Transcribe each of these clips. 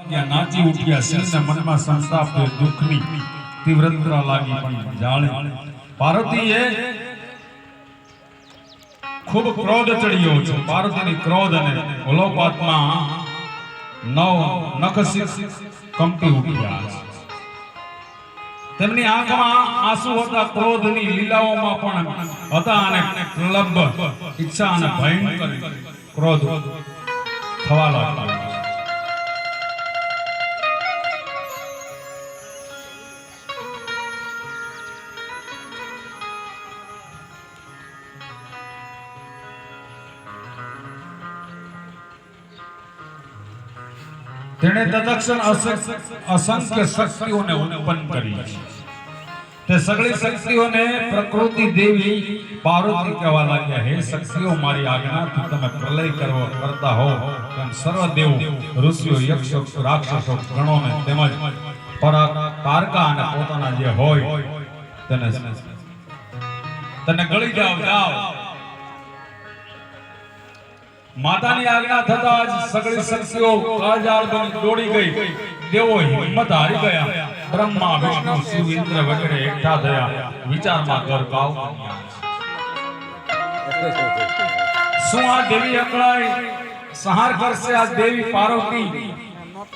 ત્યાં નાચી ઉઠ્યા સિંહને મનમાં સંતાપ દુઃખની તીવ્રતા લાગી પણ જાણે પાર્વતીએ ખૂબ ક્રોધ ચડ્યો છે પાર્વતીની ક્રોધ અને ઓલોપાતમાં નખ કંપી ઉઠ્યા છે તેમની આંખમાં આંસુ હતા ક્રોધની લીલાઓમાં પણ હતા અને ક્લબ ઈચ્છા અને ભયંકર ક્રોધ થવા લાગ્યો તેણે તત્ક્ષણ અસંખ્ય શક્તિઓને ઉત્પન્ન કરી તે સગળી શક્તિઓને પ્રકૃતિ દેવી પાર્વતી કહેવા લાગ્યા હે શક્તિઓ મારી આજ્ઞાથી તમે પ્રલય કરતા હો તેમ સર્વ દેવો ઋષિઓ યક્ષો રાક્ષસો ગણોને તેમજ તારકા અને પોતાના જે હોય તેને ગળી જાઓ માતાની આજ્ઞા થતા જ સગળી શક્તિઓ કાળજાળ બની દોડી ગઈ દેવો હિંમત હારી ગયા બ્રહ્મા વિષ્ણુ શિવ ઇન્દ્ર વગેરે એકઠા થયા વિચારમાં ગરકાવ શું આ દેવી અકળાઈ સંહાર કરશે આ દેવી પાર્વતી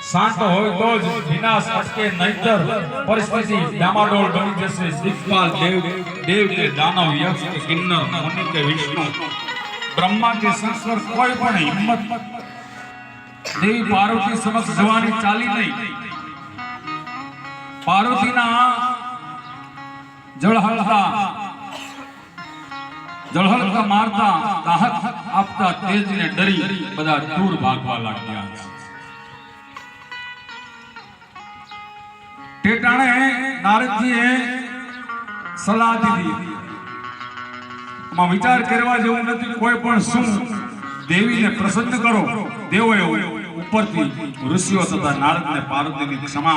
શાંત હોય તો જ વિનાશ અટકે નહીતર પરિસ્થિતિ ડામાડોળ બની જશે દિક્પાલ દેવ કે દાનવ યક્ષ કે કિન્નર મુનિ કે વિષ્ણુ ब्रह्मा के संस्कार कोई पण हिम्मत देवी पार्वती समक्ष जवानी चाली नहीं पार्वती ना जळहळता मारता दाहक आपता तेज ने डरी बधा दूर भागवा लाग्या टेटाणे नारदजीए सलाह दीधी विचार करवा जेवुं नथी कोई पण शुं देवीने प्रसन्न करो देवोए उपरथी ऋषिओ तथा नारदने पार्वतीनी क्षमा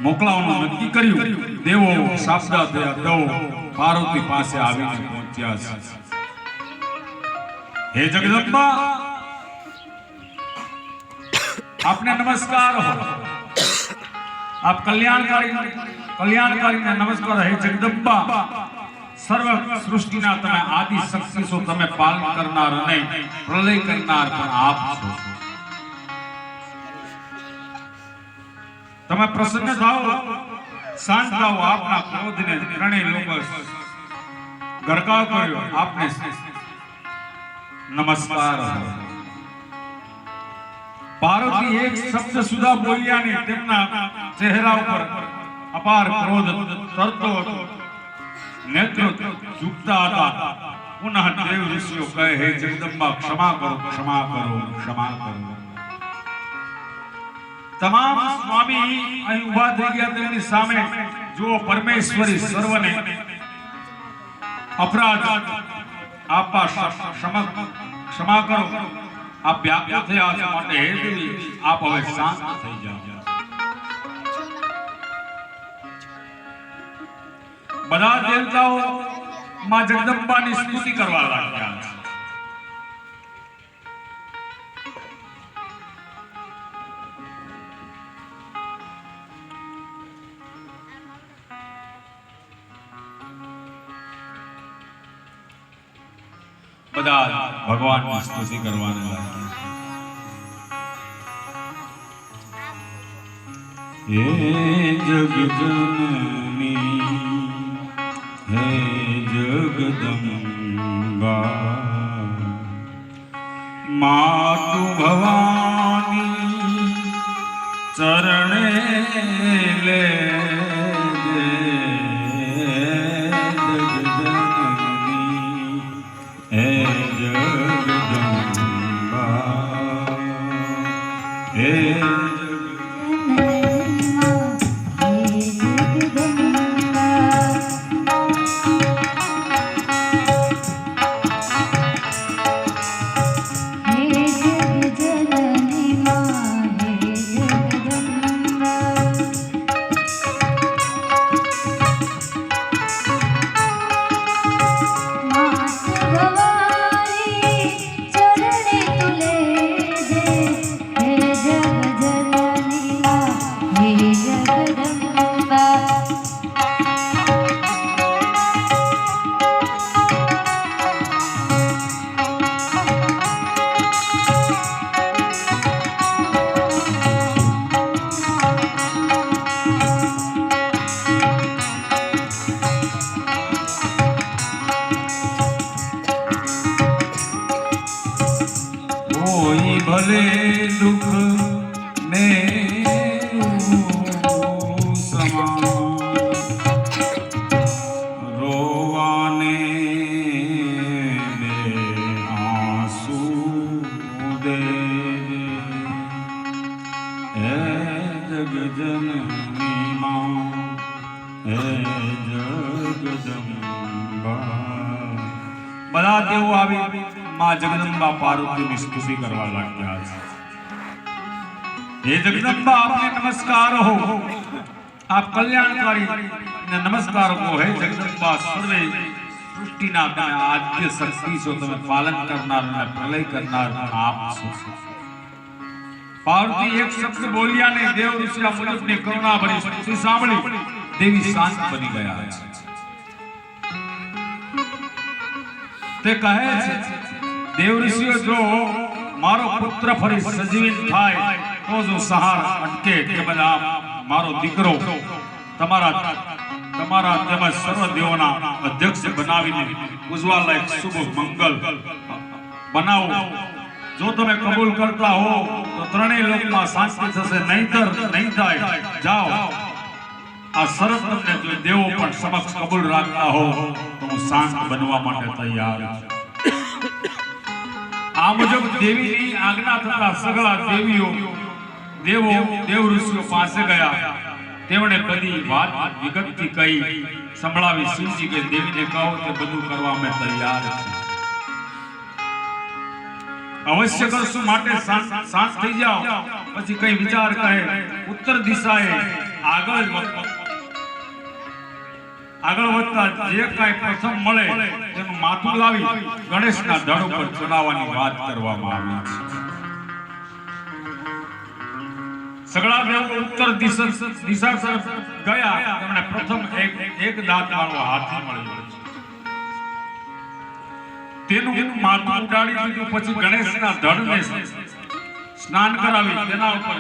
मोकलावવાનું નક્કી કર્યું દેવો સાબદા થયા તો પાર્વતી પાસે આવીને પહોંચ્યા છે હે જગદંબા આપને નમસ્કાર હો आप कल्याणकारी ने नमस्कार हे जगदंबा सर्व सृष्टि ना तमे आदि शक्ति सो तमे पालन करनार नहीं प्रलय करनार पण आप छो तमे प्रसन्न थाओ शांत थाओ आपना क्रोध ने त्रणेय लोक गरकाव कर्यो आपने नमस्कार पार्वती एक शब्द सुधा बोलिया ने तेमना चेहरा पर अपार क्रोध तरतो હતો नेत्र झुकता था पुनः देव ऋषिओ कहे हे जगदंबा क्षमा करो क्षमा करो क्षमा करो तमाम स्वामी અહીં ઊભા થઈ ગયા તેમની સામે જો પરમેશ્વરી સર્વને અપરાધ આપા ક્ષમા કરો आप व्याकुल થયા છો માટે હે દેવી આપ હવે શાંત થઈ જાઓ બધા દેવતાઓ માં જગદંબાની સ્તુતિ કરવા લાગ્યા બધા ભગવાનની સ્તુતિ કરવાને લાગ્યા હે જગજનની हे जगदंबा मातु भवानी चरणे ले जगजननी हे जगदंबा हे चरणे तुले दे हे जगजननी હે જગજનની માં હે જગદંબા બધા તેઓ આવી માં જગદંબા પાર્વતીની સ્તુતિ કરવા લાગ્યા છે હે જગદંબા આપને નમસ્કાર હો आप कल्याणकारी ने नमस्कार को है जगदंबा सर्वे सृष्टि ना તમે આદ્ય શક્તિ છો તમે પાલન કરનાર અને પ્રલય કરનાર આપ છો પાર્વતી એક શબ્દ બોલ્યા ને દેવ ઋષિના મુનિની કરુણા ભરી સ્તુતિ સાંભળી દેવી શાંત બની ગયા છે તે કહે છે દેવ ઋષિઓ જો મારો પુત્ર ફરી સજીવિત થાય તો જો સહાર અટકે કે બધા મારો દીકરો તમારા તેમજ સર્વ દેવોના અધ્યક્ષ બનાવીને ઉજવા લાયક શુભ મંગલ બનાવો જો તમે કબૂલ કરતા હો તો ત્રણેય લોકમાં શાંતિ થશે નહીંતર નહીં થાય જાઓ આ શરત તમને જો દેવો પણ સમક્ષ કબૂલ રાખતા હો તો હું શાંત બનવા માટે તૈયાર છું આ મુજબ દેવીની આજ્ઞા થતા સગળા દેવીઓ દેવ ઋષિઓ પાસે ગયા તેમણે બધી વાત વિગતથી કહી સંભળાવી શિવજી કે દેવીને કહો તે બધું કરવા અમે તૈયાર છે અવશ્ય કરશું માટે શાંત થઈ જાઓ પછી કઈ વિચાર કહે ઉત્તર દિશાએ આગળ વધતા જે કાંઈ પ્રથમ મળે તેનું માથું લાવી ગણેશના ધડ ઉપર ચડાવવાની વાત કરવામાં આવી છે સગળા દેવો ઉત્તર દિશા તરફ ગયા તેમણે પ્રથમ એક દાંત વાળો હાથી મળ્યો તેનું માથું ઉડાડી દીધું પછી ગણેશના ધડને સ્નાન કરાવી તેના ઉપર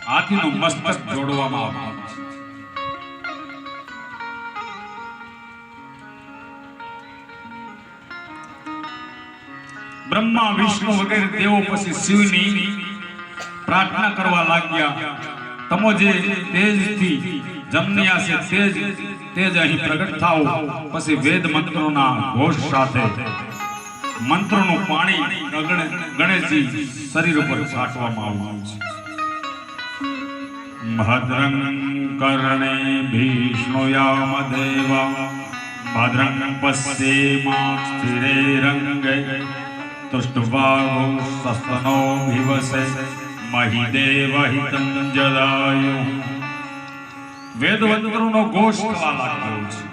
હાથીનું મસ્તક જોડવામાં આવ્યું બ્રહ્મા વિષ્ણુ વગેરે દેવો પછી શિવની પ્રાર્થના કરવા લાગ્યા તમો જે તેજથી જમ્યા છે તેજ અહીં પ્રગટ થાઓ પછી વેદ મંત્રોના ઘોષ સાથે મંત્રોનું પાણી ગણેશજી શરીર ઉપર છાંટવામાં આવ્યું છે ભદ્રં કર્ણે ભીષ્ણુયામ દેવા ભદ્રં પશ્યેમાક્ષિરે રંગે તુષ્ટવાગો સસ્તનો ભિવસે મહિદેવહિતં જદાયુ વેદવંતરોનો ઘોષ થવા લાગ્યો છે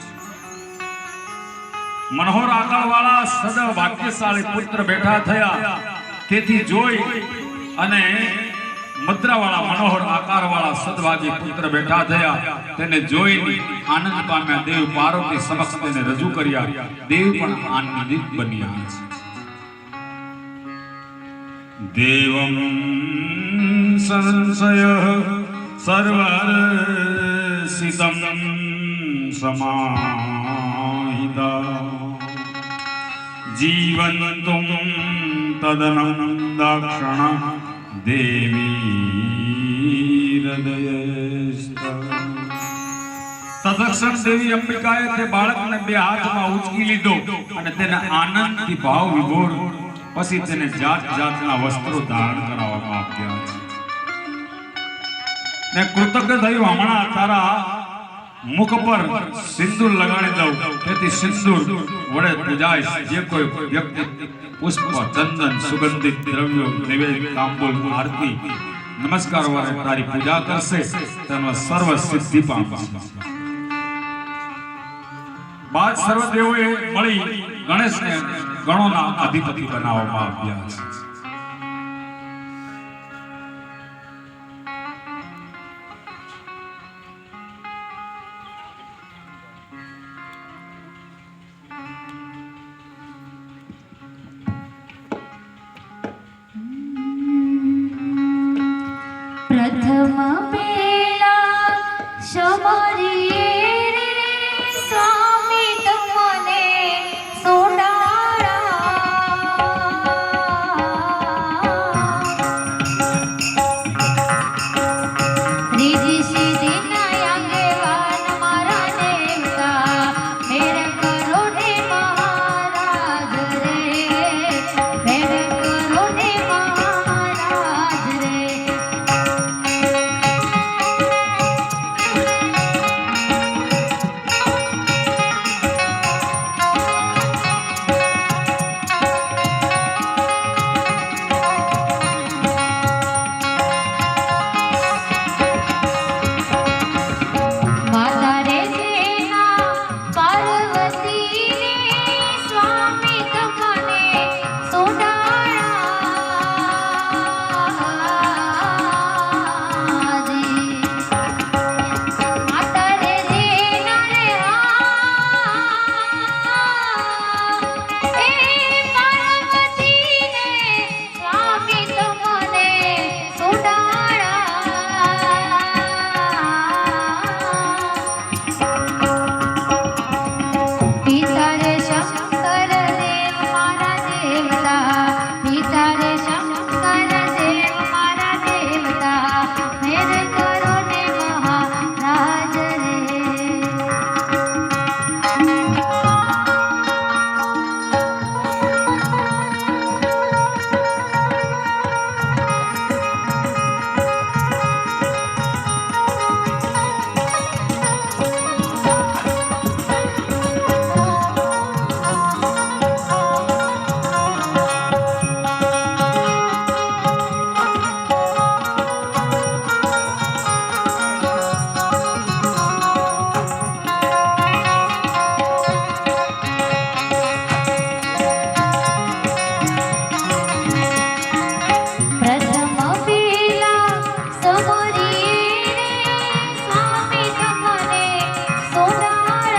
મનોહર આકારવાળા સદા વાક્યશાળી પુત્ર બેઠા થયા તેથી જોઈ અને મુદ્રાવાળા મનોહર આકારવાળા સદભાગી પુત્ર બેઠા થયા તેને જોઈને આનંદ પામ્યા દેવ પાર્વતી સમક્ષ તેને રજૂ કર્યા દેવ પણ આનંદિત બન્યા છે દેવં સંશય સર્વર્ષિતં સમાહિતા જીવન્તુમ તદનંદાક્ષણ દેવી હૃદયસ્થ તદક્ષણ દેવી અંબિકાએ તે બાળકને બે હાથમાં ઉચકી લીધો અને તેને આનંદથી ભાવ વિભોર પછી તેને જાત જાતના વસ્ત્રો ધારણ કરાવવામાં આવ્યા છે ને કૃતજ્ઞ થયું હમણાં તારા મુખ પર સિંદૂર લગાડી દઉં તેથી સિંદૂર વડે પૂજાય જે કોઈ વ્યક્તિ પુષ્પ ચંદન સુગંધિત દ્રવ્યો નૈવેદ્ય તાંબૂલ આરતી નમસ્કાર વડે તારી પૂજા કરશે તેનો સર્વ સિદ્ધિ પામશે બાદ સર્વ દેવોએ મળી ગણેશને ગણોના અધિપતિ બનાવવામાં આવ્યા છે પ્રથમ પેલા શબરી સ્વામી તમને સોડાળા રીધિ સીધી નયંગે વાન મારા દેવતા મેરે કરો ને મહારાજ રે મેરે કરો ને મહારાજ રે મોરીએ સ્વામી તમને સોનારા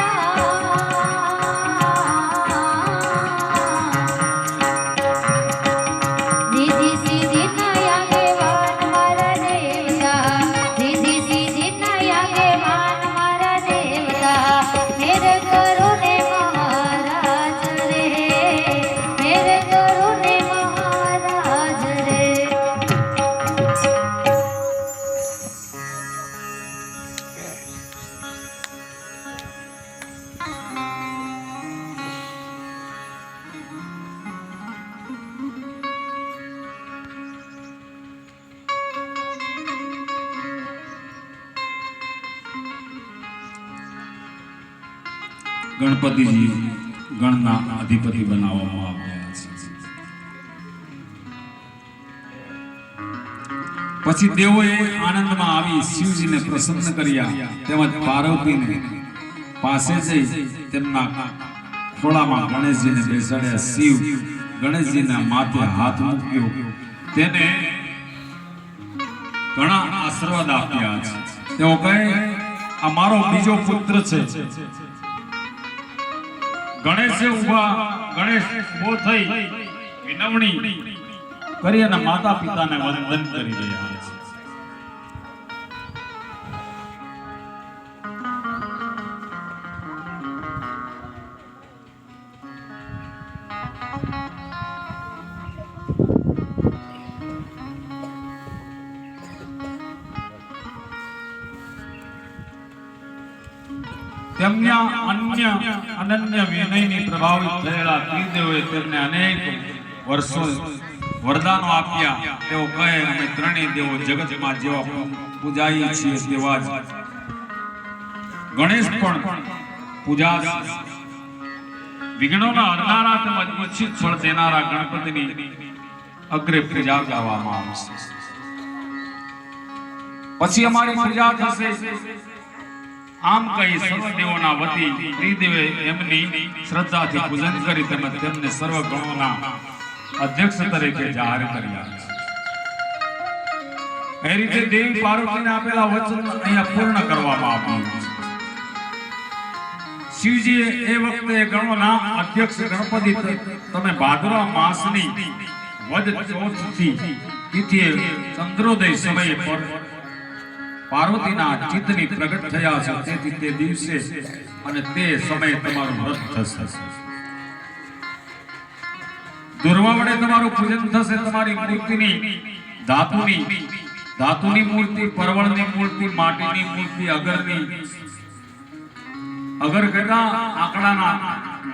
રીધી સીધી ના આગેવાન મારા દેવતા રીધી સીધી ના આગેવાન મારા દેવતા મેર કરો ને મહારાજ રે મેર કરો ને મહારાજ રે ગણપતિજી ગણના અધિપતિ બનાવવામાં આવ્યા છે. પછી દેવોએ આનંદમાં આવી શિવજીને પ્રસન્ન કર્યા તેમજ પાર્વતીને પાસે જઈ તેમના ખોળામાં ગણેશજીને બેસાડ્યા. શિવ ગણેશજીના માથે હાથ મૂક્યો, તેને ઘણા આશીર્વાદ આપ્યા છે. તેઓ કહે, આ મારો બીજો પુત્ર છે. ગણેશે ગણેશ ઉભો થઈ વિનવણી કરી અને માતા પિતાને વંદન કરી રહ્યા છે. તેમના અનન્ય વિનયની પ્રભાવિત થયેલા ત્રિદેવોએ તેમને અનેક વર્ષો વરદાનો આપ્યા. તેઓ કહે, અમે ત્રણેય દેવો જગતમાં જેવા પૂજાઈએ છીએ તેવા જ ગણેશ પણ પૂજા. વિઘ્નોના હરનારા તેમજ ઈચ્છિત ફળ દેનારા ગણપતિની અગ્રે પૂજા કરવામાં આવશે. પછી અમારી પૂજા થશે. આમ કહી સર્વ દેવોના વતી ત્રિદેવે એમની શ્રદ્ધાથી પૂજન કરી તેમજ તેમને સર્વ ગણોના અધ્યક્ષ તરીકે જાહેર કર્યા. એ રીતે દેવી પાર્વતીને આપેલા વચન અહીંયા પૂર્ણ કરવામાં આવ્યું. શિવજીએ એ વખતે ગણોના અધ્યક્ષ ગણપતિ તમે ભાદરવા માસની વદ ચોથથી તિથિએ ચંદ્રોદય સમયે પર પાર્વતીના ચિત્તની પ્રગટ થયા છે. તેથી તે દિવસે અને તે સમયે તમારું વ્રત થશે. દુર્વા વડે તમારું પૂજન થશે. તમારી મૂર્તિની ધાતુની મૂર્તિ, પરવળની મૂર્તિ, માટીની મૂર્તિ, અગર ગગા આંકડાના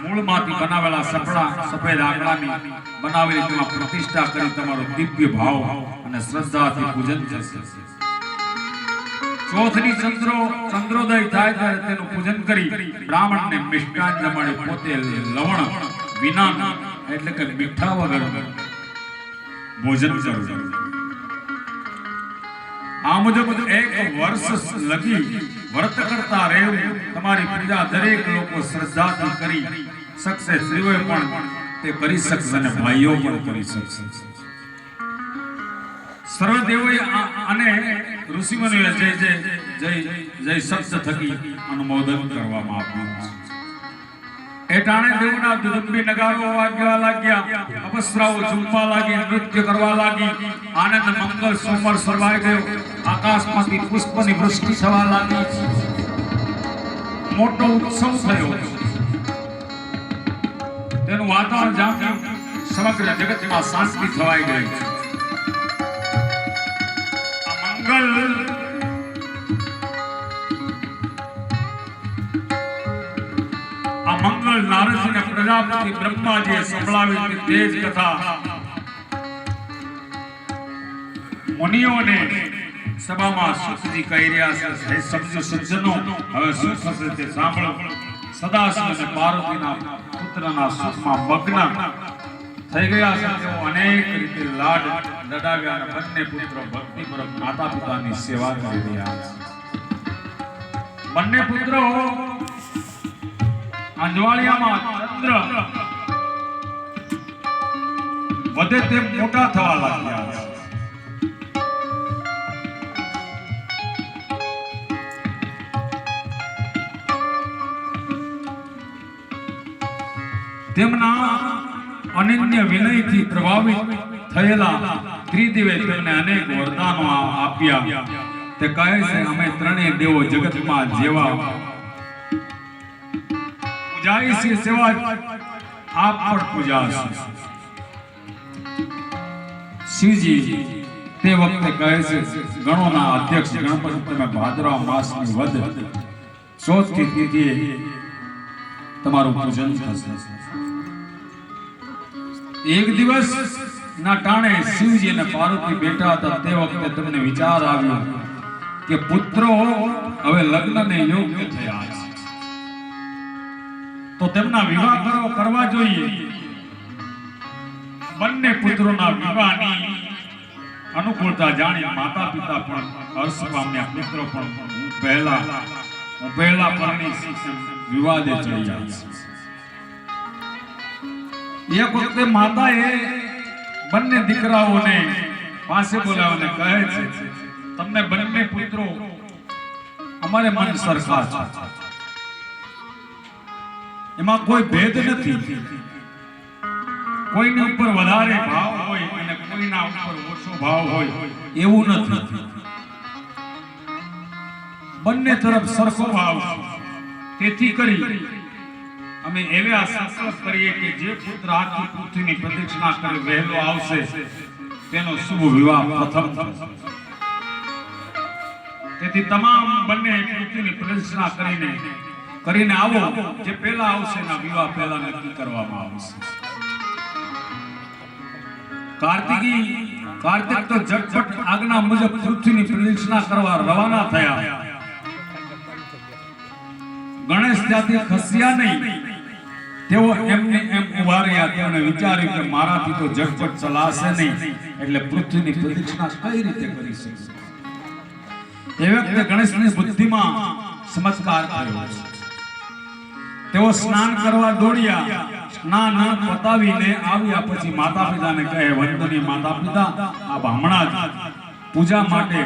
મૂળમાંથી બનાવેલા સફેદ આંકડાની બનાવેલી તેમાં પ્રતિષ્ઠા કરી તમારું દિવ્ય ભાવ અને શ્રદ્ધાથી પૂજન થશે. ચોથની ચંદ્રોદય થાય ત્યારે તેનું પૂજન કરી બ્રાહ્મણને મિષ્ટાન જમાડી પોતે લવણ વિના એટલે કે મીઠા વગર ભોજન કરવું. આ મુજબ એક વર્ષ લગી વ્રત કરતા રહેવું. તમારી પૂજા દરેક લોકો શ્રદ્ધાથી કરી શકશે. સ્ત્રીઓ પણ તે કરી શકશે અને ભાઈઓ પણ કરી શકશે. સર્વ દેવોએ અને ઋષિમુનિઓએ જય જય જય જય શબ્દ થકી અનુમોદન કરવામાં આવ્યું. એ ટાણે દેવના દુદંબી નગારો વાગવા લાગ્યા, અપસરાઓ ઝૂમવા લાગી, નૃત્ય કરવા લાગી. આનંદ મંગલ સોમર સર્વાઈ ગયો. આકાશમાંથી પુષ્પની વૃષ્ટિ થવા લાગી. મોટો ઉત્સવ થયો. તેનું વાતાવરણ જામ્યું. સમગ્ર જગતમાં શાંતિ થવાઈ ગઈ. આ મંગલ નારદજીને પ્રજાપતિ બ્રહ્માજીએ સંભળાવી તે જ કથા મુનિઓને સભામાં સુખજી કહી રહ્યા છે. હે સમજો સજ્જનો, હવે શું થશે તે સાંભળો. સદાશિવ અને પાર્વતીના પુત્રના સુખમાં મગ્ન થઈ ગયા છે. તેઓ અનેક રીતે લાડ લડાવ્યા અને બંને પુત્રો ભક્તિપૂર્વક માતા પિતાની સેવા કરી રહ્યા છે. બંને પુત્રો અંજવાળિયામાં ચંદ્ર વધે તેમ મોટા થવા લાગ્યા છે. તેમના અનન્ય વિનયથી પ્રભાવિત થયેલા ત્રિદેવે તેમને અનેક વરદાનો આપ્યા. તે કહે છે અમે ત્રણેય દેવો જગતમાં જેવા પૂજાય છે સેવા આપ પણ પૂજાશો. શિવજી તે વખતે કહે છે ગણોના અધ્યક્ષ ગણપતિ તમે ભાદરવા માસની વદ ચોથની તિથિએ તમારું પૂજન થશે. એક દિવસ ના ટાણે શિવજી અને પાર્વતી બેઠા હતા. તે વખતે તમને વિચાર આવ્યો કે પુત્રો હવે લગ્નને યોગ્ય થયા છે તો તેમના વિવાહ કરવા જોઈએ. બંને પુત્રોના વિવાહની અનુકૂળતા જાણી માતા પિતા પણ હર્ષ પામ્યા. પુત્રો પણ હું પહેલા પરણી વિવાદે ચડી જાય. એક વખતે માતાએ બંને દીકરાઓને પાસે બોલાવીને કહે છે તમને બંને પુત્રો અમારે મન સરખા છે, એમાં કોઈ ભેદ નથી. કોઈની ઉપર વધારે ભાવ હોય અને કોઈના ઉપર ઓછો ભાવ હોય એવું નથી. બંને તરફ સરખો ભાવ છે. તેથી કરી અમે એવા સંકલ્પ કરીએ કે જે પુત્ર આખી પૃથ્વીની પ્રદક્ષિણા કરી વહેલો આવશે તેનો શુભ વિવાહ પ્રથમ થશે. તેથી તમામ બંને પૃથ્વીની પ્રદક્ષિણા કરીને આવો. જે પહેલા આવશે એના વિવાહ પહેલા નક્કી કરવામાં આવશે. કાર્તિક તો ઝટપટ આજ્ઞા મુજબ પૃથ્વીની પ્રદક્ષિણા કરવા રવાના થયા. ગણેશ ત્યાંથી ખસ્યા નહીં. તેઓ એમને એમ ઉભા રહ્યા. તેમણે વિચાર્યું કે મારાથી તો ઝટપટ ચલાશે નહીં, એટલે પૃથ્વીની પ્રદક્ષિણા કઈ રીતે કરી શકશે. એ વખતે ગણેશની બુદ્ધિમાં ચમત્કાર થયો. તેઓ સ્નાન કરવા દોડ્યા. સ્નાન પતાવીને આવ્યા પછી માતા પિતાને કહે વંદનીય માતા પિતા આપ હમણાં જ પૂજા માટે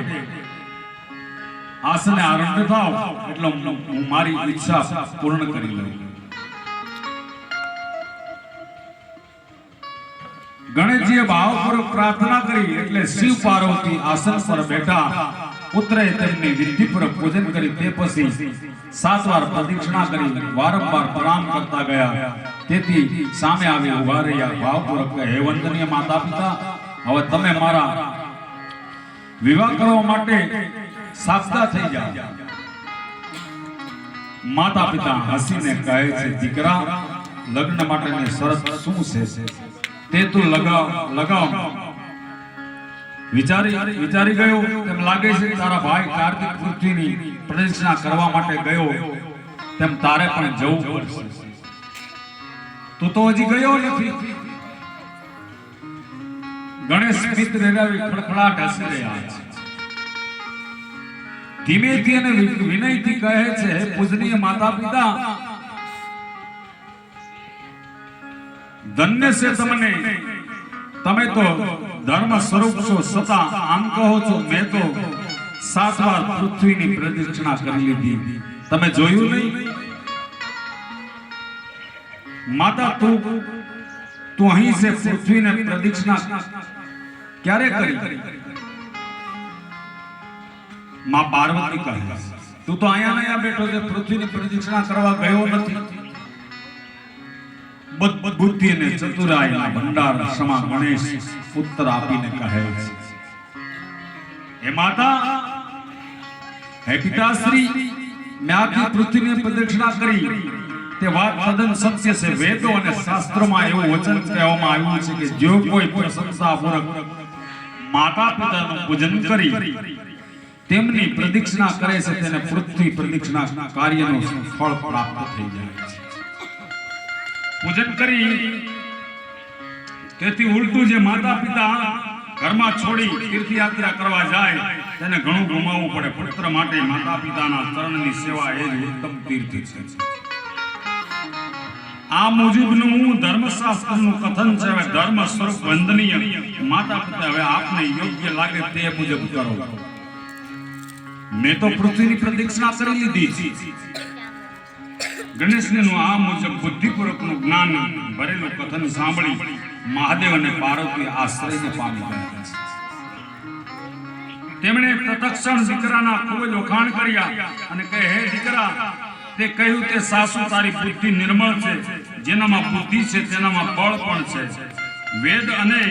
આસને આરંભ થાવ એટલે હું મારી ઈચ્છા પૂર્ણ કરી લઉં. ગણેશજીએ ભાવપૂર્વક પ્રાર્થના કરી એટલે શિવ પાર્વતી આસન પર બેઠા. પુત્રએ તેમની વિધિપૂર્વક પૂજન કરી તે પછી 7 વાર પ્રદક્ષિણા કરી વારંવાર પ્રણામ કરતા ગયા. તેથી સામે આવી ઉભા રહ્યા. ભાવપૂર્વક હે વંદનીય માતા પિતા હવે તમે મારા વિવાહ કરવા માટે સાક્ષા થઈ જાઓ. માતા પિતા હસીને કહે છે દીકરા લગ્ન માટેની શરત શું છે તે તું લગાવ. વિચારી ગયો તેમ લાગે છે તારા ભાઈ કાર્તિક પૃથ્વીની પ્રદક્ષિણા કરવા માટે ગયો તેમ તારે પણ જવું પડશે. તું તો હજી ગયો નથી. ગણેશ મિત્ર ખડખડાટ હસી રહ્યા છે. ધીમેથી અને વિનયથી કહે છે પૂજનીય માતા પિતા ધન્ય છે તમને. તમે તો ધર્મ સ્વરૂપ છો છતાં આમ કહો છો મેં તો 7 વાર પૃથ્વીની પ્રદક્ષિણા કરી લીધી. તમે જોયું નહીં? માતા તું અહીં છે પૃથ્વીને પ્રદક્ષિણા ક્યારે કરી? માં પાર્વતી કહે તું તો અહીંયા બેઠો છે પૃથ્વીની પ્રદક્ષિણા કરવા ગયો નથી. બુદ્ધિ અને ચતુરાઈના ભંડાર સમા ગણેશ ઉત્તર આપીને કહે છે હે માતા હે પિતાશ્રી મેં આખી પૃથ્વીની પ્રદક્ષિણા કરી તે વાત તદ્દન સત્ય છે. વેદો અને શાસ્ત્રોમાં એવું વચન કહેવામાં આવ્યું છે કે જો કોઈ પ્રશંસાપૂર્વક માતા પિતાનું પૂજન કરી તેમની પ્રદક્ષિણા કરે છે તેને પૃથ્વી પ્રદક્ષિણા કાર્યનું ફળ પ્રાપ્ત થઈ જાય છે. પૂજન કરી તેથી ઉલટું જે માતા પિતા ઘરમાં છોડી તીર્થયાત્રા કરવા જાય તેને ઘણું ગુમાવવું પડે. પુત્ર માટે માતા પિતાના ચરણની સેવા એ જ ઉત્તમ તીર્થ છે. આ મુજબનું ધર્મશાસ્ત્રનું કથન છે. હવે ધર્મ સ્વરૂપ વંદનીય માતા પિતા હવે આપને યોગ્ય લાગે તે મુજબ કરો. મેં તો પૃથ્વીની પ્રદક્ષિણા કરી લીધી. ગણેશનું આ મુજબ બુદ્ધિપૂર્વકનું જ્ઞાન ભરેલું કથન સાંભળી મહાદેવ અને પાર્વતી આશ્રયને પામી ગયા છે. તેમણે તત્ક્ષણ દીકરાના ખૂબ જ વખાણ કર્યા અને કહે, હે દીકરા, તે કહ્યું તે સાસુ તારી બુદ્ધિ નિર્મળ છે, જેનામાં બુદ્ધિ છે તેનામાં બળ પણ છે. વેદ અને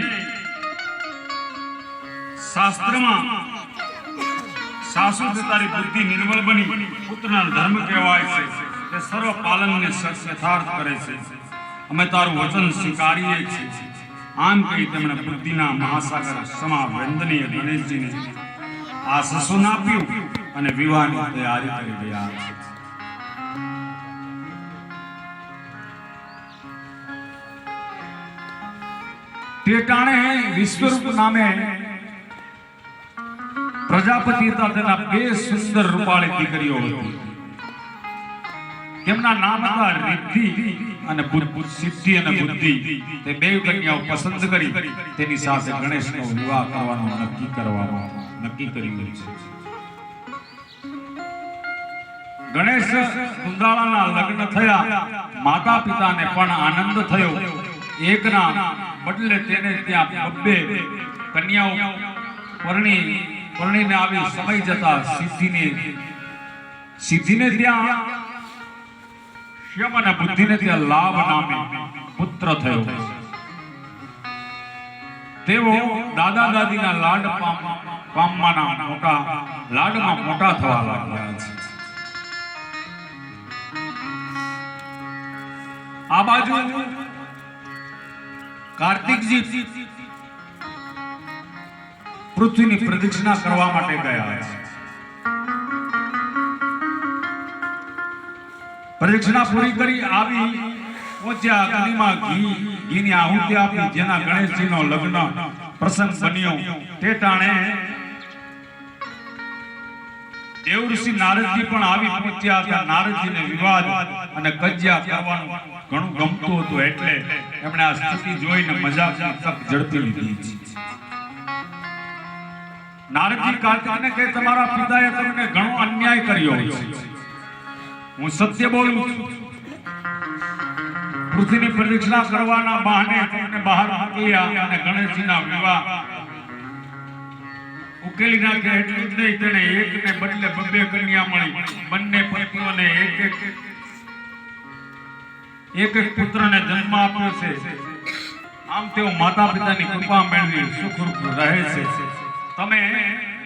શાસ્ત્રમાં સાસુ તે તારી બુદ્ધિ નિર્મળ બની પુત્રના ધર્મ કહેવાય છે, તે સર્વ પાલનને યથાર્થ કરે છે. અમે તારું વચન સ્વીકારીએ છીએ. આમ કહી તેમણે બુદ્ધિના મહાસાગર સમા વંદનીય ગણેશજીને આશીષ આપ્યું અને વિવાહની તૈયારી કરી રહ્યા છે. તે ટાણે વિશ્વરૂપ નામે પ્રજાપતિ હતા. તેના બે સુંદર રૂપાળી દીકરીઓ હતી. તેમના નામ હતા રિદ્ધિ અને સિદ્ધિ અને બુદ્ધિ. તે બે કન્યાઓ પસંદ કરી તેની સાથે ગણેશનો વિવાહ કરવાનું નક્કી કર્યું છે. ગણેશ કુંદાળાના લગ્ન થયા. માતા પિતાને પણ આનંદ થયો. એકના બદલે તેને ત્યાં બબ્બે કન્યાઓ પરણીને આવી. સમય જતા સિદ્ધિને ત્યાં શ્યમ અને બુદ્ધિને ત્યાં લાભ નામે પુત્ર થયો. તેઓ દાદા દાદીના લાડમાં મોટા થવા લાગ્યા છે. આ બાજુ કાર્તિકજી પૃથ્વીની પ્રદક્ષિણા કરવા માટે ગયા છે. પ્રદક્ષિણા પૂરી કરી આવી પહોંચ્યા. અગ્નિમાં ઘીની આહુતિ આપી. જેના ગણેશજીનો લગ્ન પ્રસંગ બન્યો. તે ટાણે દેવ ઋષિ નારદજી પણ આવી પહોંચ્યા હતા. નારદજીને વિવાદ અને કજ્યા કરવાનું ઘણું ગમતું હતું, એટલે એમણે આ સ્થિતિ જોઈને મજાકની તક ઝડપી લીધી. નારદજી કાર્તિકને કહે, તમારા પિતાએ તમને ઘણો અન્યાય કર્યો છે. હું સત્ય બોલું છું. પૃથ્વીની પ્રદક્ષિણા કરવાના બહાને તમને બહાર મોકલ્યા અને ગણેશજીના વિવાહ ઉકેલી નાખ્યા. એટલું જ નહીં, તેને એકને બદલે બબ્બે કન્યા મળી. બંને પત્નીઓને એક પુત્રને જન્મ આપ્યો છે. આમ તેઓ માતા પિતાની કૃપા મેળવી સુખરૂપ રહે છે. તમે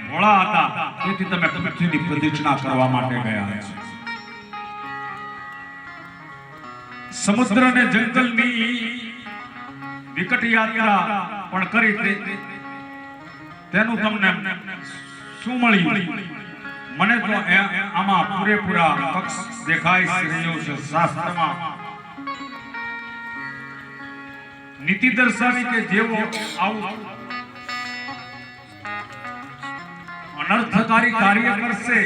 ભોળા હતા, તેથી તમે પૃથ્વીની પ્રદક્ષિણા કરવા માટે ગયા છો. સમુદ્ર અને જંગલની વિકટ યાત્રા પણ કરી. તેનું તમને શું મળ્યું? મને તો આમાં પૂરેપૂરા પક્ષ દેખાઈ રહ્યો છે. શાસ્ત્રમાં નીતિ દર્શાવી કે જેવો આવું અનર્થકારી કાર્ય કરશે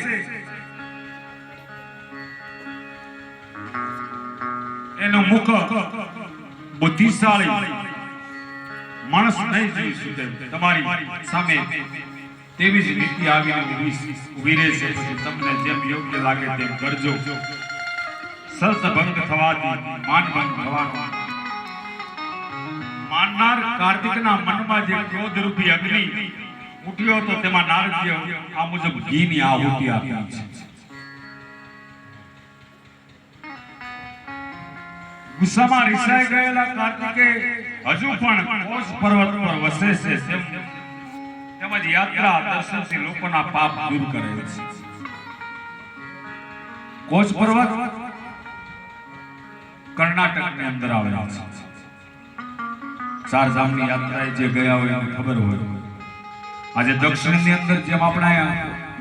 એનું મુખ બુદ્ધિશાળી માણસ નહીં જોઈ શકે. તમારી સામે તેવી જ નીતિ આવીને ઉભી રહેશે. પછી તમને જેમ યોગ્ય લાગે તેમ કરજો. શરત ભંગ થવાથી માનભંગ થવાનો. માનનાર કાર્તિકના મનમાં જે ક્રોધ રૂપી અગ્નિ ઉઠ્યો હતો, તેમાં નારદજીએ આ મુજબ ઘીની આહુતિ આપી છે. ગુસ્સામાં રિસાઈ ગયેલા કાર્તિકે હજુ પણ કોષ પર્વત પર વસે છે. તેમજ યાત્રા દર્શનથી લોકોના પાપ દૂર કરે છે. કોષ પર્વત કર્ણાટકની અંદર આવેલા છે. ચાર ધામની યાત્રાએ જે ગયા હોય એને ખબર હોય. આજે દક્ષિણની અંદર જેમ આપણે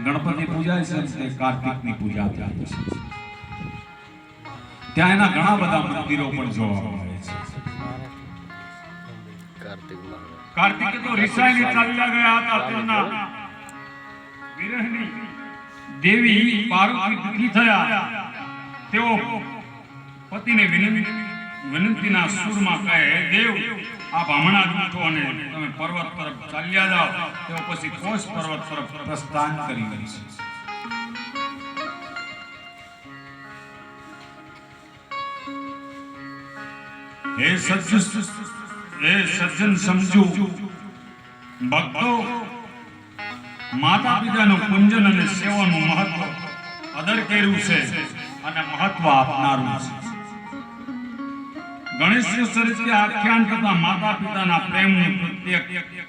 ગણપતિ પૂજા છે, તે કાર્તિકની પૂજા થાય છે. ત્યાં એના ઘણા બધા મંદિરો પણ જોવા મળે છે. કાર્તિકે તો રિસાઈને ચાલ્યા ગયા હતા. તેમના વિરહની દેવી પાર્વતી દુઃખી થયા. તેઓ પતિને વિનંતીના સુરમાં કહે, દેવ, આપ હમણાં જ ઉઠો અને તમે પર્વત તરફ ચાલ્યા જાઓ. તેઓ પછી કોષ પર્વત તરફ પ્રસ્થાન કરી છે. હે સજ્જન સમજુ ભક્તો, માતા પિતાનું પૂજન અને સેવાનું મહત્વ અદર કર્યું છે અને મહત્વ આપનારું છે. ગણેશ ચરિત્ર આખ્યાન કરતા માતા પિતાના પ્રેમનું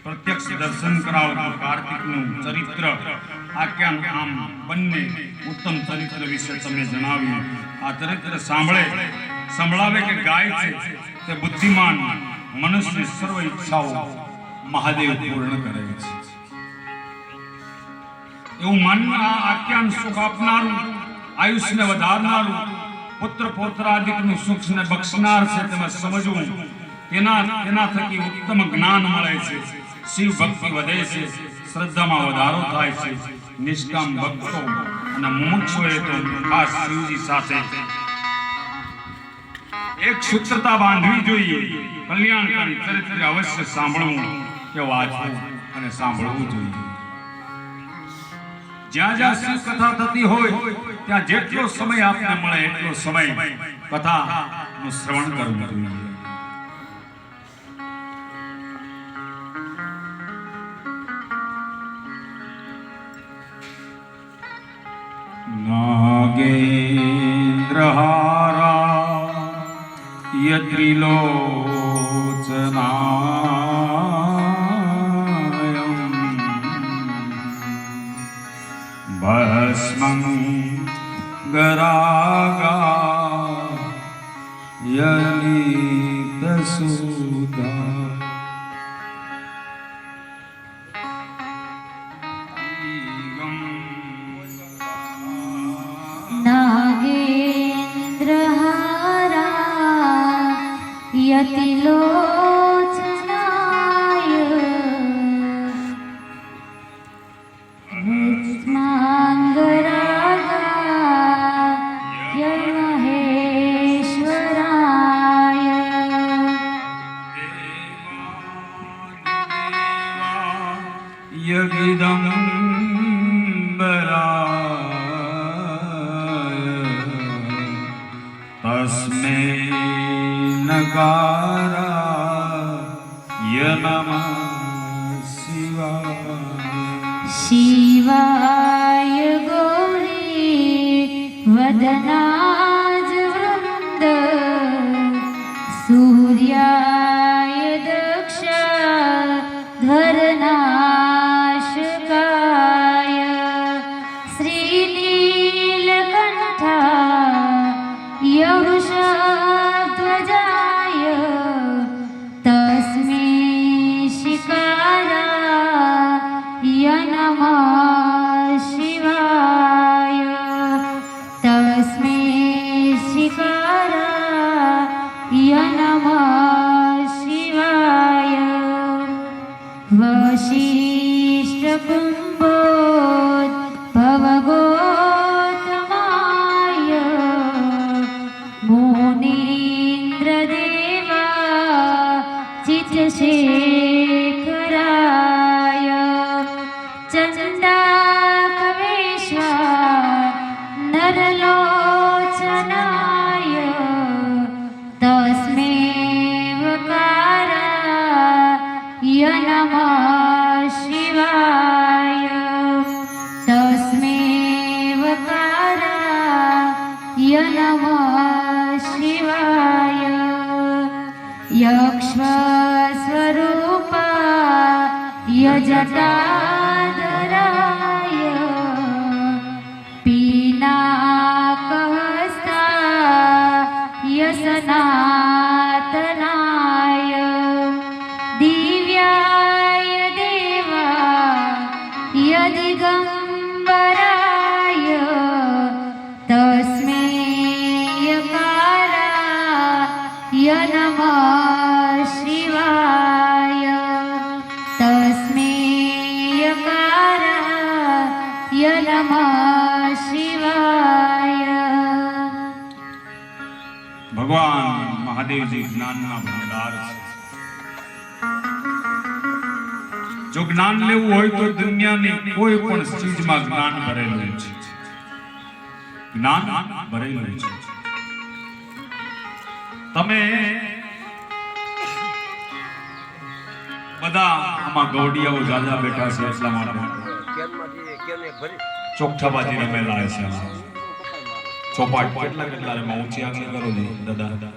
પ્રત્યક્ષ દર્શન કરાવતું કાર્તિકનું ચરિત્ર આખ્યાન આમ બંને ઉત્તમ ચરિત્ર વિશે તમે જણાવ્યું. આ ચરિત્ર સંભળાવે કે ગાય છે તે બુદ્ધિમાન મનુષ્યની સર્વ ઈચ્છાઓ મહાદેવ પૂર્ણ કરે છે એવું માનવું. આ આખ્યાન સુખ આપનારું, આયુષ્યને વધારનારું, પુત્ર પૌત્રાદિકનું સુખને બક્ષનાર છે તેમ સમજવું. તેના થકી ઉત્તમ જ્ઞાન મળે છે, શિવ ભક્તિ વધે છે, શ્રદ્ધામાં વધારો થાય છે. નિષ્કામ ભક્તો અને મુમુક્ષુએ તો ખાસ શિવજી સાથે એક સૂત્રતા બાંધવી જોઈએ. કલ્યાણકારી ચરિત્ર અવશ્ય સાંભળવું કે વાંચવું અને સાંભળવું જોઈએ. જ્યાં જ્યાં શિવ કથા થતી હોય ત્યાં જેટલો સમય આપને મળે એટલો સમય કથાનું શ્રવણ કરવું જોઈએ. નાગેન્દ્રહારા યત્રિલોચનાયમ ભસ્મં ગરાગા યલિતસુધા નાગેન્દ્રહારા યતિલોચનાય ભસ્માંગરાગા મહેશ્વરાય યગિદંબરાય તસ્મૈ નકારાય નમઃ શિવાય. શિવાય ગૌરી વદનાજ વૃંદ સૂર્યાય દક્ષ ધરનાશકાય શ્રીનીલકંઠા યવૃષધ્વજાય તસ્મૈ શિકારાય નમઃ શિવાય. તસ્મૈ શિકારાય નમઃ શિવાય. વશિષ્ઠકુંભોદ્ભવગોતમાય મુનીન્દ્રદેવા ચિત્તશેખરાય ચંડાકવેશ્વર નરલોચનાય તસ્મૈવકારાય નમઃ શિવાય. તસ્મૈવકારાય નમઃ શિવાય. યક્ષ્મસ્વરૂપાય જટાધરાય પીનાકહસ્તાય સનાતનાય દિવ્યાય દેવાય દિગંબરાય તસ્મૈયકારાય નમઃ શિવાય. તસ્મૈયકારાય નમઃ શિવાય. ભગવાન મહાદેવજી જ્ઞાનના ભંડાર છે. જો જ્ઞાન લેવું હોય તો દુનિયાની કોઈ પણ ચીજમાં જ્ઞાન ભરેલું છે. જ્ઞાન ભરેલું છે. તમે બધા આમાં ગૌડિયાઓ જાજા બેઠા છે એટલા માટે ચોકઠાબાજી રમેલા છે. ચોપાટ કેટલા રમા ઊંચી આંખી કરો છો દાદા?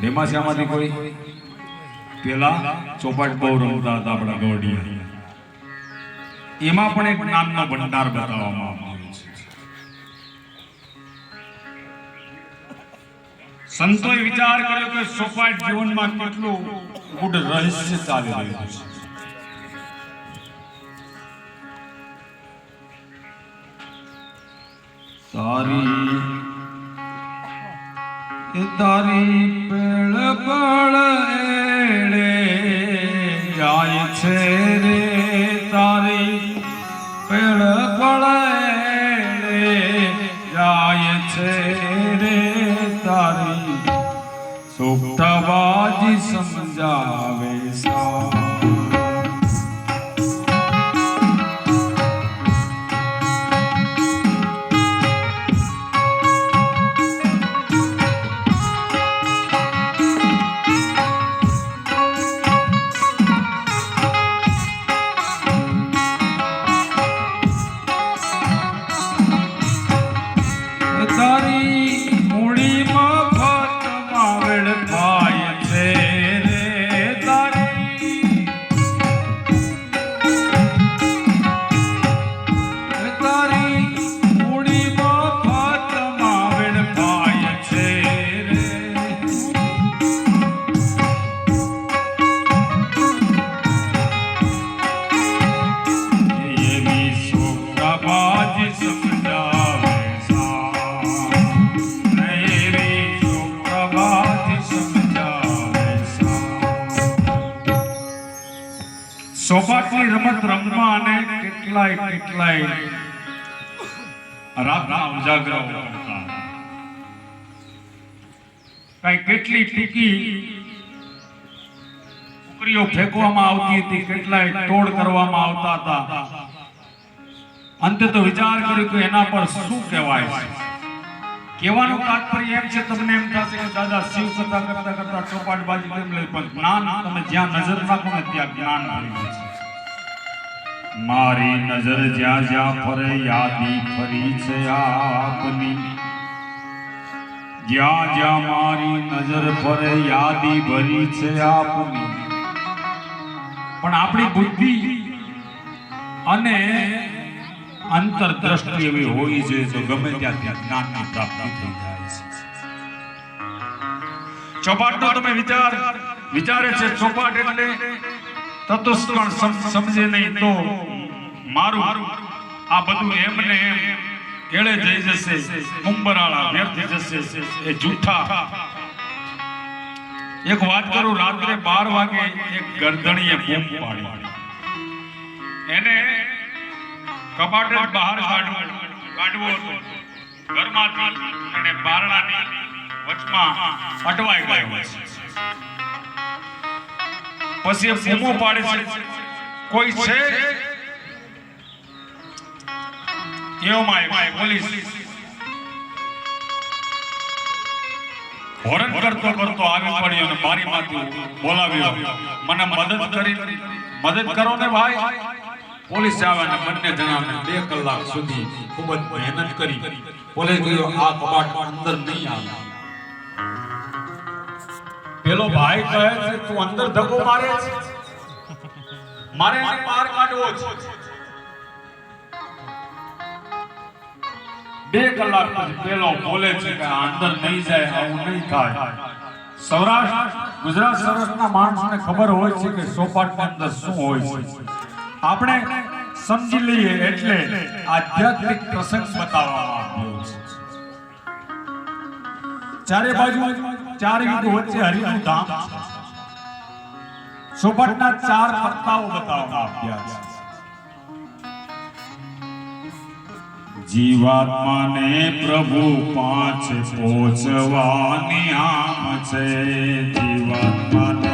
રેમા છે આમાંથી કોઈ? પેલા ચોપાટ બહુ રમતા હતા આપણા ગૌડિયા. એમાં પણ એક નામનો ભંડાર બતાવવામાં આવ્યો છે. સંતોએ વિચાર કર્યો કે ચોપાટ જીવનમાં કેટલું ગુડ રહસ્ય ચાલી રહ્યું છે. તારી પેળ પળ એડે જાય છે રે, તારી પેળ પળ એડે જાય છે રે, તારી સોગઠાબાજી સમજાવે સા. ચોપાટની રમત રમવા અને કેટલાય રાતના ઉજાગરો કરતા. કઈ કેટલી ટૂંકી કુકરીઓ ફેંકવામાં આવતી હતી, કેટલાય તોડ કરવામાં આવતા હતા. અંતે તો વિચાર કર્યો કે એના પર શું કહેવાય છે. કહેવાનું તાત્પર્ય એમ છે, તમને એમ થશે કે દાદા શિવ કથા કરતા કરતા ચોપાટબાજી કેમ લઈ, પણ જ્ઞાન તમે જ્યાં નજર નાખો ને ત્યાં જ્ઞાન મળી છે. મારી નજર જ્યાં જ્યાં ફરે યાદી ફરી છે આપની, જ્યાં જ્યાં મારી નજર ફરે યાદી ભરી છે આપની. પણ આપણી બુદ્ધિ અને અંતરદ્રષ્ટિ એવી હોવી જોઈએ તો ગમે ત્યાંથી જ્ઞાનની પ્રાપ્તિ થઈ જાય છે. ચોપાટનો તમે વિચારે છે ચોપાટ એટલે તત્વસ્કણ સમજે નહીં તો મારું આ બધું એમને એમ કેળે જઈ જશે, મુંબરાળા વ્યર્થ જશે, એ જૂઠા. એક વાત કરું, રાત્રે 12 વાગે એક ગરદણીએ બૂમ પાડી, એને કપાટે બહાર કાઢવો હતો ઘરમાંથી, અને બારણાની વચમાં અટવાઈ ગયો છે. પછી એ બૂમો પાડે છે, કોઈ છે? એવામાં પોલીસ હોરન કરતો આવી પડ્યો અને મારી માંથી બોલાવ્યો, મને મદદ કરો ને ભાઈ. પોલીસ આવે ને બંને જણાને 2 કલાક સુધી ખૂબ જ મહેનત કરી. પોલીસ ગયો આ કબાટ અંદર નહીં આવે. પેલો ભાઈ કહે છે તું અંદર ધક્કો મારે છે, મારે એને બહાર કાઢવો છે. 2 કલાક પછી પેલો બોલે છે કે અંદર નહીં જાય, આવું નહીં થાય. ગુજરાત સૌરાષ્ટ્રના માણસને ખબર હોય છે કે ચોપાટની અંદર શું હોય છે. આપણે સમજી લઈએ એટલે આધ્યાત્મિક પ્રસંગ બતાવવામાં આવ્યો છે. ચારે બાજુ 4 યુદ્ધ વચ્ચે હરિનું ધામ, ચોપાટના 4 પરતાઓ બતાવવામાં આવ્યા છે. જીવાત્માને પ્રભુ 5 પહોંચવાની આમ છે. જીવાત્માને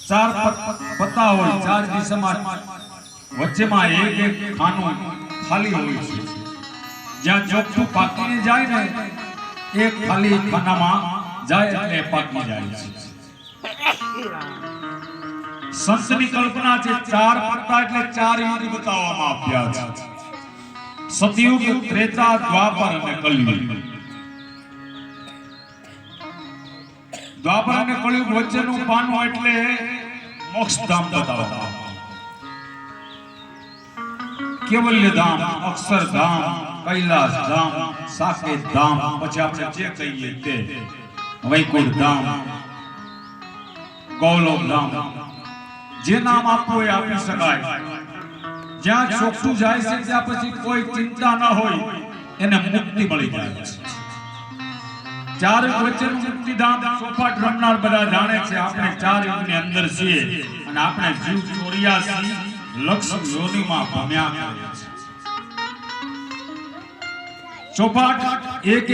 ચાર પત્તા હોય, ચાર દિશામાં વચ્ચેમાં એક ખાનું ખાલી હોય છે. જ્યાં ચોખ્ખું પાકીને જાય ને એક ખાલી ખાનામાં જાય એટલે પાકી જાય છે. સંતની કલ્પના છે ચાર પત્તા એટલે ચાર યુગ બતાવવામાં આવ્યા છે. સતયુગ, ત્રેતા, દ્વાપર અને કલયુગ. દ્વાપર અને કળિયુગ વચ્ચેનું પાનું એટલે મોક્ષધામ બતાવતા. કેવલ્ય ધામ, અક્ષરધામ, કૈલાસ ધામ, સાકેત ધામ, પછી આપણે જે કહીએ તે વૈકુંઠ ધામ, ગૌલોક ધામ, જે નામ આપવું એ આપી શકાય. જ્યાં ચોખ્ખું જાય છે ત્યાં પછી કોઈ ચિંતા ન હોય એને મુક્તિ મળી જાય છે. ચાર વચ્ચેનું મુક્તિધામ ચોપાટ રમનાર બધા જાણે છે. આપણે ચાર યુગની અંદર છીએ અને આપણે જીવ 84 લક્ષ યોનિમાં ભમ્યા કરીએ છીએ. ચોપાટ એક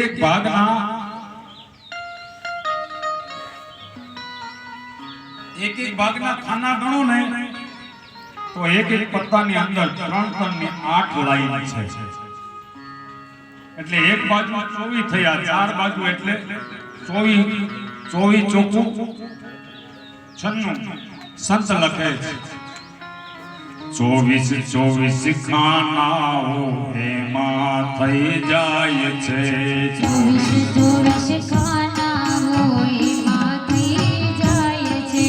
ભાગના ખાના ગણો ને તો એક પત્તાની અંદર 3 ટનની 8 લાઈન છે. એટલે એક બાજુ 24 થયા, ચાર બાજુ એટલે 24 ચોખ્ખું 96. સંત લખે છે 24 ખાનાઓ એમાં થઈ જાય છે. 24 ખાનાઓ એમાં થઈ જાય છે.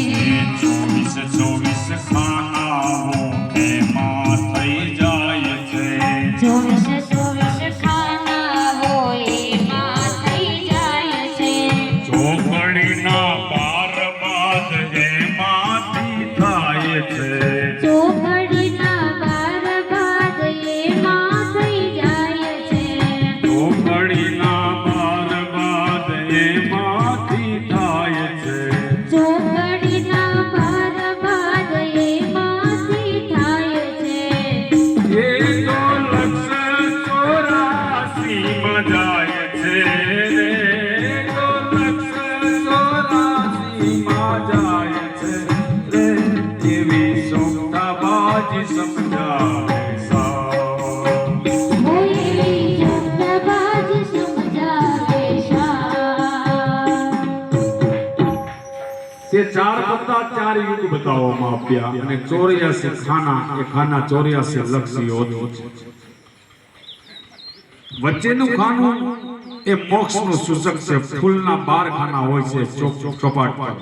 24 ખાનાઓ એમાં થઈ જાય છે. 24 ખાનાઓ એમાં થઈ જાય છે. ચોકડીના 12 બાદ એમાંથી થાય છે. ચોકડીના 12 બાદ એમાં થઈ જાય છે. ચોકડીના 12 બાદ એમાંથી થાય છે. ચોકડીના 12 બાદ એમાંથી થાય છે. એ તો લક્ષ 84 માં જાય છે. એ તો લક્ષ 84 માં જાય છે. રે એવી સોગતાબાજી સમજાવે સા. મોયેલી જગતબાજ સમજાવે શા. તે ચાર પત્તા ચાર યુગ બતાવવામાં આવ્યા અને 84 ખાના, એ ખાના 84 લક્ષ યોનિ. વચ્ચેનું ખાનું એ મોક્ષનું સૂચક છે. ફૂલના 12 ખાના હોય છે ચોપાટ પર.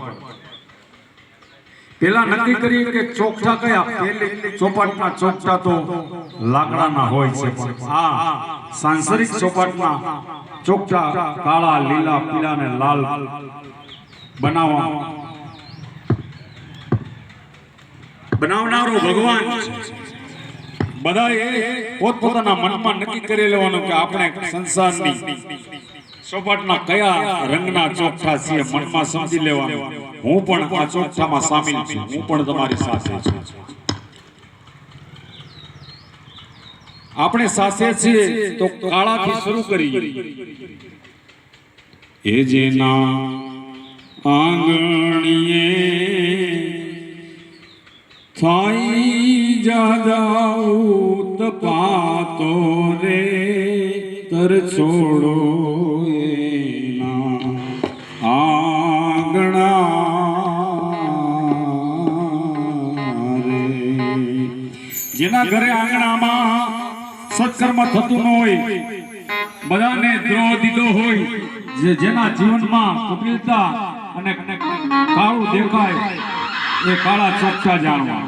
પેલા નક્કી કરીએ કે ચોકઠા કયા. પહેલી ચોપાટના ચોકઠા તો લાકડાના હોય છે, પણ આ સાંસારિક ચોપાટના ચોકઠા કાળા, લીલા, પીળા અને લાલ બનાવનારો ભગવાન છે. બધાએ પોતપોતાના મનમાં નક્કી કરી લેવાનું કે આપણે સંસારની ચોપાટના કયા રંગના ચોકઠા છીએ. મનમાં સમજી લેવાનું હું પણ આ ચોકઠામાં સામેલ છું, હું પણ તમારી સાથે છું. આપણે સાથે છીએ તો કાળાથી શરૂ કરીએ. એ જેના આંગણીએ થાઈ જાજાઉ તપાતો રે તર છોડો એના આંગણા રે. જેના ઘરે આંગણામાં સત્કર્મ થતું ન હોય, બધાને દ્રોહ દીધો હોય, જેના જીવનમાં કપિલતા અને કાળું દેખાય એ કાળા ચોકઠા જાણવા.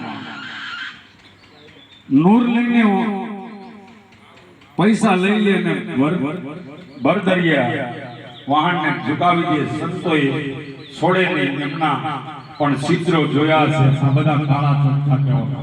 નૂર લઈને પૈસા લઈ લે ને ભરદરિયા વાહનને ઝુકાવી દે. સંતોએ છોડે નહીં, એમના પણ ચિત્રો જોયા છે. આ બધા કાળા ચોકઠા કહેવાય.